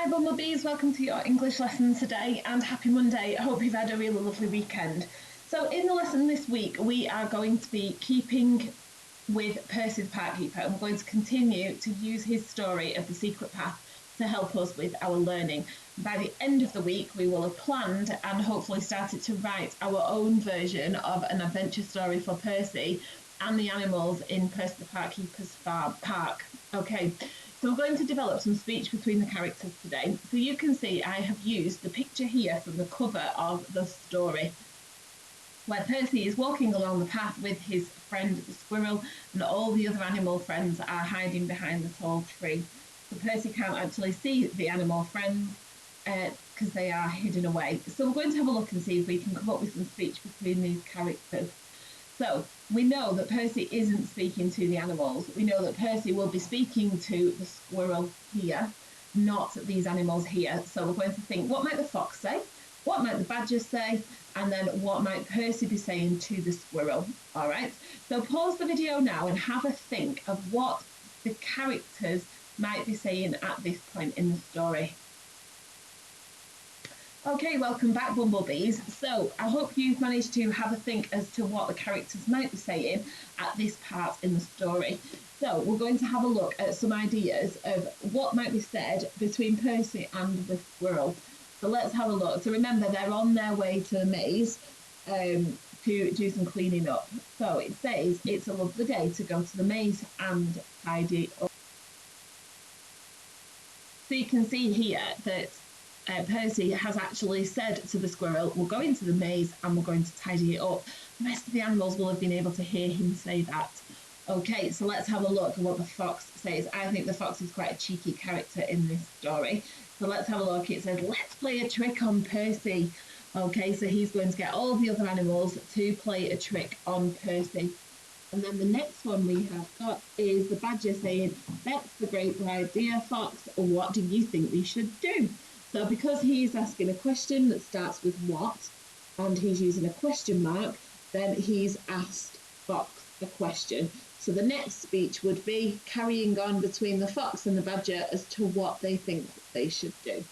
Hi Bumblebees, welcome to your English lesson today and happy Monday. I hope you've had a really lovely weekend. So in the lesson this week we are going to be keeping with Percy the Park Keeper and we're going to continue to use his story of the secret path to help us with our learning. By the end of the week we will have planned and hopefully started to write our own version of an adventure story for Percy and the animals in Percy the Park Keeper's park. Okay. So we're going to develop some speech between the characters today. So you can see I have used the picture here from the cover of the story, where Percy is walking along the path with his friend the squirrel, and all the other animal friends are hiding behind the tall tree. So Percy can't actually see the animal friends because they are hidden away. So we're going to have a look and see if we can come up with some speech between these characters. So we know that Percy isn't speaking to the animals. We know that Percy will be speaking to the squirrel here, not these animals here. So we're going to think, what might the fox say? What might the badger say? And then what might Percy be saying to the squirrel? All right. So pause the video now and have a think of what the characters might be saying at this point in the story. Okay, welcome back Bumblebees. So I hope you've managed to have a think as to what the characters might be saying at this part in the story. So we're going to have a look at some ideas of what might be said between Percy and the squirrel. So let's have a look. So remember, they're on their way to the maze to do some cleaning up. So it says it's a lovely day to go to the maze and tidy up. So you can see here that Percy has actually said to the squirrel, we're going to the maze and we're going to tidy it up. The rest of the animals will have been able to hear him say that. Okay, so let's have a look at what the fox says. I think the fox is quite a cheeky character in this story. So let's have a look. It says, let's play a trick on Percy. Okay, so he's going to get all the other animals to play a trick on Percy. And then the next one we have got is the badger saying, that's the great idea, Fox. What do you think we should do? So because he's asking a question that starts with what, and he's using a question mark, then he's asked Fox a question. So the next speech would be carrying on between the fox and the badger as to what they think they should do.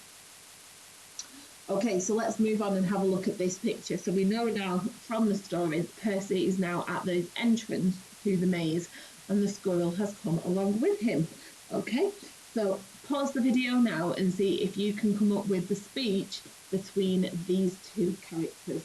Okay, so let's move on and have a look at this picture. So we know now from the story that Percy is now at the entrance to the maze and the squirrel has come along with him. Okay, so pause the video now and see if you can come up with the speech between these two characters.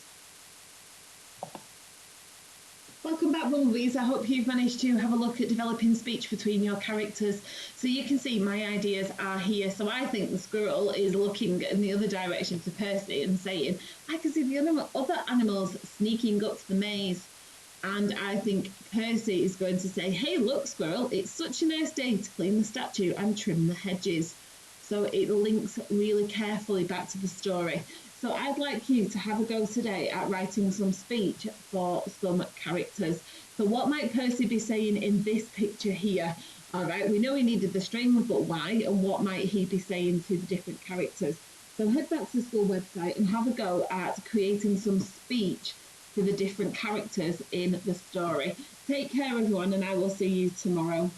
Welcome back Bumblebees, I hope you've managed to have a look at developing speech between your characters. So you can see my ideas are here. So I think the squirrel is looking in the other direction to Percy and saying, I can see the other animals sneaking up to the maze. And I think Percy is going to say, hey look squirrel, it's such a nice day to clean the statue and trim the hedges. So it links really carefully back to the story. So I'd like you to have a go today at writing some speech for some characters. So what might Percy be saying in this picture here? All right, we know he needed the string, but why? And what might he be saying to the different characters? So head back to the school website and have a go at creating some speech to the different characters in the story. Take care everyone and I will see you tomorrow.